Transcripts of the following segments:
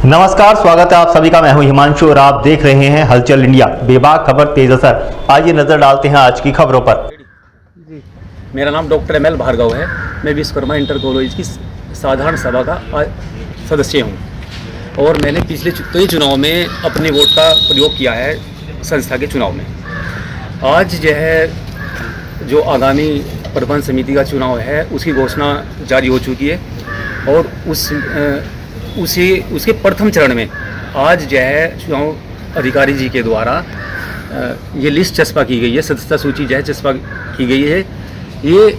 नमस्कार, स्वागत है आप सभी का। मैं हूं हिमांशु और आप देख रहे हैं हलचल इंडिया, बेबाक खबर तेज असर। आइए नजर डालते हैं आज की खबरों पर। जी, मेरा नाम डॉक्टर एम एल भार्गव है। मैं विश्वकर्मा इंटर कॉलेज की साधारण सभा का सदस्य हूं और मैंने पिछले कई चुनाव में अपने वोट का प्रयोग किया है संस्था के चुनाव में। आज जो आगामी प्रबंध समिति का चुनाव है उसकी घोषणा जारी हो चुकी है और उसके प्रथम चरण में आज चुनाव अधिकारी जी के द्वारा ये लिस्ट चस्पा की गई है, सदस्यता सूची चस्पा की गई है। ये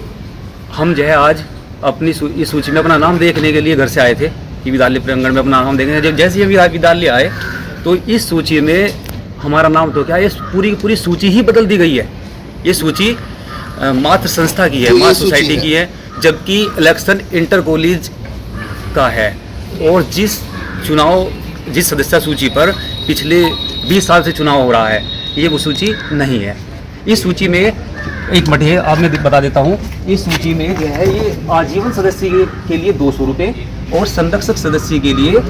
हम आज अपनी इस सूची में अपना नाम देखने के लिए घर से आए थे कि विद्यालय प्रांगण में अपना नाम देखने। जब जैसे ही हम विद्यालय आए तो इस सूची में हमारा नाम तो क्या, ये पूरी की पूरी सूची ही बदल दी गई है। ये सूची मात्र संस्था की है, मात्र सोसाइटी की है, जबकि इलेक्शन इंटर कॉलेज का है। और जिस सदस्यता सूची पर पिछले 20 साल से चुनाव हो रहा है, ये वो सूची नहीं है। इस सूची में एक मिनट है, आप मैं बता देता हूँ। इस सूची में ये आजीवन सदस्य के लिए 200 रुपये और संरक्षक सदस्य के लिए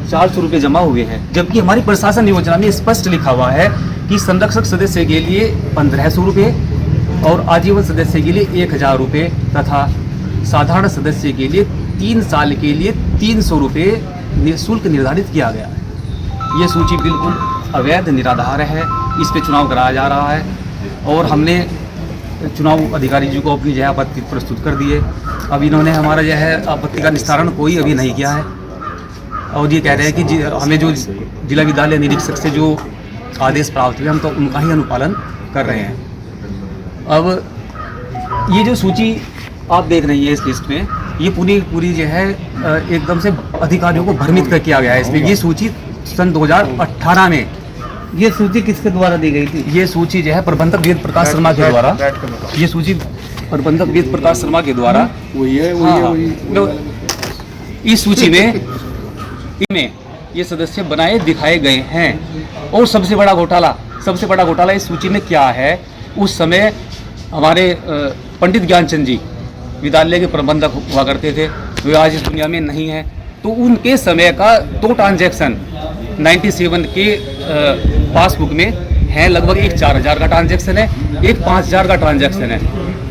400 रुपये जमा हुए हैं, जबकि हमारी प्रशासन योजना में स्पष्ट लिखा हुआ है कि संरक्षक सदस्य के लिए 1500 रुपये और आजीवन सदस्य के लिए 1000 रुपये तथा साधारण सदस्य के लिए 3 साल के लिए 300 रुपये शुल्क निर्धारित किया गया है। ये सूची बिल्कुल अवैध निराधार है, इस पे चुनाव कराया जा रहा है और हमने चुनाव अधिकारी जी को अपनी आपत्ति प्रस्तुत कर दी है। अब इन्होंने हमारा आपत्ति का निस्तारण कोई अभी नहीं किया है और ये कह रहे हैं कि हमें जो जिला विद्यालय निरीक्षक से जो आदेश प्राप्त हुए हम तो उनका ही अनुपालन कर रहे हैं। अब ये जो सूची आप देख रही है इस लिस्ट में, ये पूरी एकदम से अधिकारियों को भ्रमित कर किया गया है। इसमें ये सूची सन 2018 में ये सूची किसके द्वारा दी गई थी? ये सूची प्रबंधक वेद प्रकाश शर्मा के द्वारा, ये सूची प्रबंधक वेद प्रकाश शर्मा के द्वारा इस सूची में ये सदस्य बनाए दिखाए गए हैं। और सबसे बड़ा घोटाला इस सूची में क्या है, उस समय हमारे पंडित ज्ञानचंद जी विद्यालय के प्रबंधक हुआ करते थे, वे आज इस दुनिया में नहीं है। तो उनके समय का 2 ट्रांजैक्शन 97 के पासबुक में है, लगभग एक 4000 का ट्रांजैक्शन है, एक 5000 का ट्रांजैक्शन है।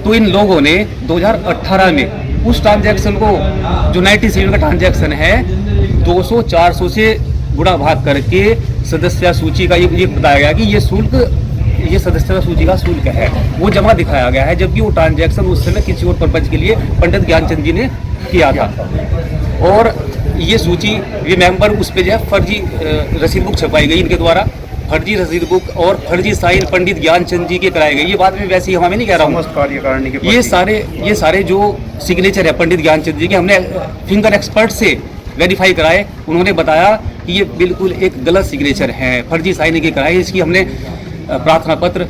तो इन लोगों ने 2018 में उस ट्रांजैक्शन को, जो 97 का ट्रांजैक्शन है, 200-400 से गुणा भाग करके सदस्यता सूची का ये बताया गया कि ये सदस्यता सूची का शुल्क है, वो जमा दिखाया गया है, जबकि वो ट्रांजैक्शन उस समय किसी और पर्पज के लिए पंडित ज्ञानचंद जी ने किया था। और ये सूची, ये मेंबर उस पर फर्जी रसीद बुक छपाई गई इनके द्वारा, फर्जी रसीद बुक और फर्जी साइन पंडित ज्ञानचंद जी के कराए गए। ये बात में वैसे ही हमें नहीं कह रहा हूँ, ये सारे जो सिग्नेचर है पंडित ज्ञानचंद जी के, हमने फिंगर एक्सपर्ट से वेरीफाई कराए। उन्होंने बताया कि ये बिल्कुल एक गलत सिग्नेचर है, फर्जी साइन के कराए। इसकी हमने प्रार्थना पत्र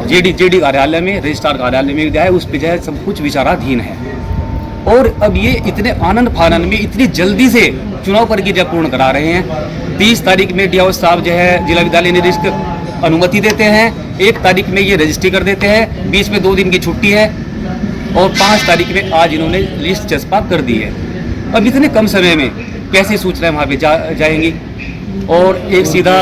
जेडी कार्यालय में, रजिस्ट्रार कार्यालय में दिया है, उस पर सब कुछ विचाराधीन है। और अब ये इतने आनंद फानन में इतनी जल्दी से चुनाव प्रक्रिया पूर्ण करा रहे हैं। 30 तारीख में डीआईओ साहब जिला विद्यालय निरीक्षक अनुमति देते हैं, 1 तारीख में ये रजिस्ट्री कर देते हैं, बीच में 2 दिन की छुट्टी है और 5 तारीख में आज इन्होंने लिस्ट चस्पा कर दी है। अब इतने कम समय में कैसे सूचनाएं वहाँ पे जाएंगी? और एक सीधा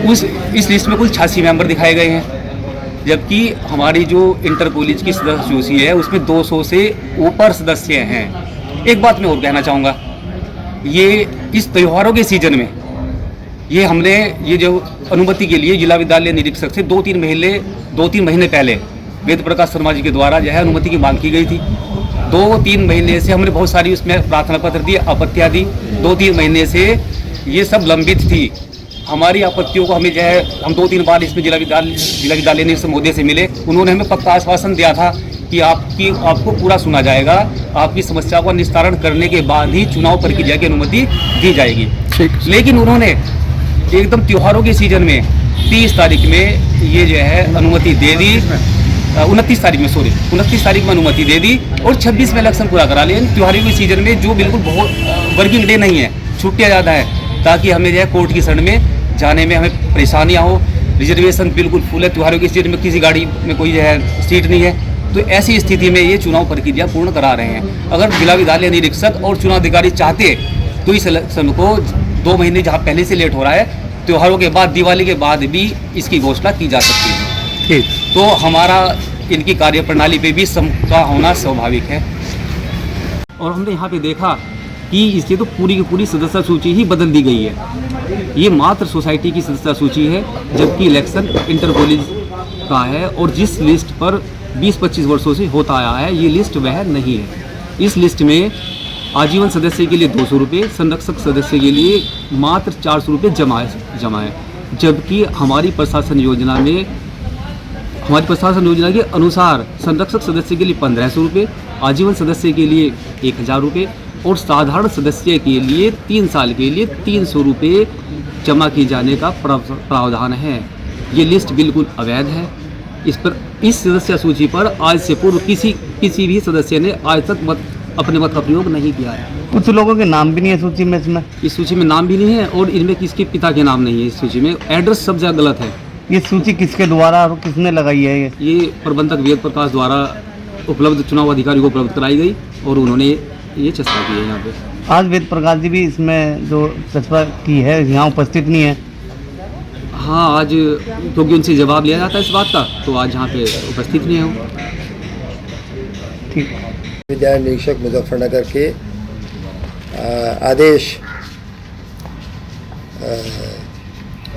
इस लिस्ट में कुल 86 मेंबर दिखाए गए हैं, जबकि हमारी जो इंटर कॉलेज की सदस्य सूची है उसमें 200 से ऊपर सदस्य हैं। एक बात मैं और कहना चाहूँगा, ये इस त्योहारों के सीजन में हमने ये जो अनुमति के लिए जिला विद्यालय निरीक्षक से 2-3 महीने पहले वेद प्रकाश शर्मा जी के द्वारा अनुमति की मांग की गई थी। 2-3 महीने से हमने बहुत सारी उसमें प्रार्थना पत्र दी, आपत्तियाँ दी। 2-3 महीने से ये सब लंबित थी। हमारी आपत्तियों को हमें हम 2-3 बार इसमें जिला विद्यालय निरीक्षक महोदय से मिले। उन्होंने हमें पक्का आश्वासन दिया था कि आपको पूरा सुना जाएगा, आपकी समस्या का निस्तारण करने के बाद ही चुनाव प्रक्रिया की अनुमति दी जाएगी। लेकिन उन्होंने एकदम त्योहारों के सीजन में 30 तारीख में ये अनुमति दे दी, 29 तारीख में अनुमति दे दी और 26 में इलेक्शन पूरा करा लिया। त्योहारों के सीजन में जो बिल्कुल बहुत वर्किंग डे नहीं है, छुट्टियाँ ज़्यादा है, ताकि हमें कोर्ट की शरण में जाने में हमें परेशानियाँ हो। रिजर्वेशन बिल्कुल फुल है, त्योहारों की सीजन में किसी गाड़ी में कोई सीट नहीं है। तो ऐसी स्थिति में ये चुनाव प्रक्रिया पूर्ण करा रहे हैं। अगर जिला विद्यालय निरीक्षक और चुनाव अधिकारी चाहते तो इस इलेक्शन को 2 महीने जहाँ पहले से लेट हो रहा है, त्योहारों के बाद, दिवाली के बाद भी इसकी घोषणा की जा सकती है। ठीक। तो हमारा इनकी कार्यप्रणाली पे भी शंका होना स्वाभाविक है। और हमने यहाँ पे देखा कि इसकी तो पूरी की पूरी सदस्य सूची ही बदल दी गई है। ये मात्र सोसाइटी की सदस्य सूची है, जबकि इलेक्शन इंटर कॉलेज का है और जिस लिस्ट पर 20-25 वर्षों से होता आया है, ये लिस्ट वह नहीं है। इस लिस्ट में आजीवन सदस्य के लिए 200 रुपये, संरक्षक सदस्य के लिए मात्र 400 रुपये जमा है। जबकि हमारी प्रशासन योजना के अनुसार संरक्षक सदस्य के लिए 1500 रुपये, आजीवन सदस्य के लिए 1000 रुपये और साधारण सदस्य के लिए 3 साल के लिए 300 रुपये जमा किए जाने का प्रावधान है। ये लिस्ट बिल्कुल अवैध है। इस सदस्य सूची पर आज से पूर्व किसी भी सदस्य ने आज तक अपने मत का प्रयोग नहीं किया है। कुछ लोगों के नाम भी नहीं है सूची में, इसमें इस सूची में नाम भी नहीं है और इनमें किसके पिता के नाम नहीं है। इस सूची में एड्रेस सब जगह गलत है। ये सूची किसके द्वारा और किसने लगाई है? ये प्रबंधक वेद प्रकाश द्वारा उपलब्ध चुनाव अधिकारी को उपलब्ध कराई गई और उन्होंने ये चस्पा की है। यहाँ पे आज वेद प्रकाश जी भी इसमें जो चस्पा की है यहाँ उपस्थित नहीं है। हाँ, आज क्योंकि उनसे जवाब लिया जाता है इस बात का, तो आज यहाँ पे उपस्थित नहीं है वो। ठीक। विद्यालय निरीक्षक मुजफ्फरनगर के आदेश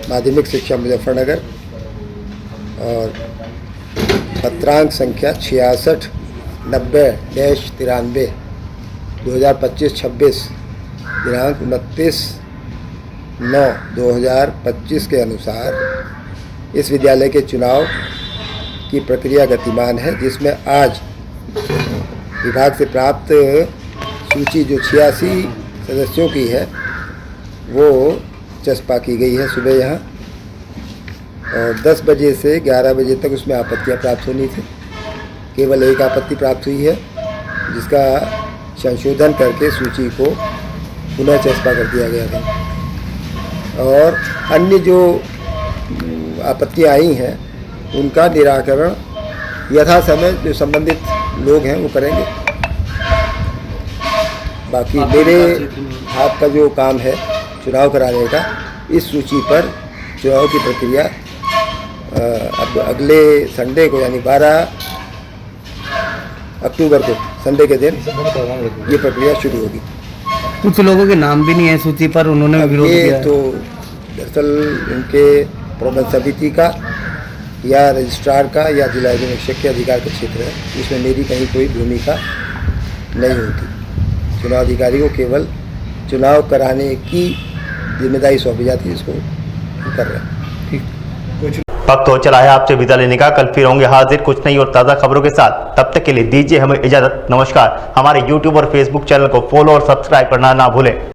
माध्यमिक शिक्षा मुजफ्फरनगर और पत्रांक संख्या 6690-93 2025-26 दिनांक 29/9/2025 के अनुसार इस विद्यालय के चुनाव की प्रक्रिया गतिमान है, जिसमें आज विभाग से प्राप्त सूची जो 86 सदस्यों की है वो चस्पा की गई है सुबह यहाँ, और 10 बजे से 11 बजे तक उसमें आपत्तियाँ प्राप्त होनी थी। केवल एक आपत्ति प्राप्त हुई है, जिसका संशोधन करके सूची को पुनः चस्पा कर दिया गया था। और अन्य जो आपत्तियाँ आई हैं उनका निराकरण यथा समय जो संबंधित लोग हैं वो करेंगे। बाकी मेरे हाथ का जो काम है चुनाव कराने का, इस सूची पर चुनाव की प्रक्रिया अब अगले संडे को यानी 12 अक्टूबर को संडे के दिन ये प्रक्रिया शुरू होगी। कुछ लोगों के नाम भी नहीं है सूची पर, उन्होंने विरोध किया है। तो दरअसल उनके प्रबंध समिति का या रजिस्ट्रार का या जिला निरीक्षक के अधिकार का क्षेत्र है, उसमें मेरी कहीं कोई भूमिका नहीं होती। चुनाव अधिकारी को केवल चुनाव कराने की जिम्मेदारी सौंपी जाती है, इसको कर रहे हैं। वक्त हो चला है आपसे विदा लेने का। कल फिर होंगे हाजिर कुछ नई और ताज़ा खबरों के साथ। तब तक के लिए दीजिए हमें इजाज़त। नमस्कार। हमारे YouTube और Facebook चैनल को फॉलो और सब्सक्राइब करना ना भूलें।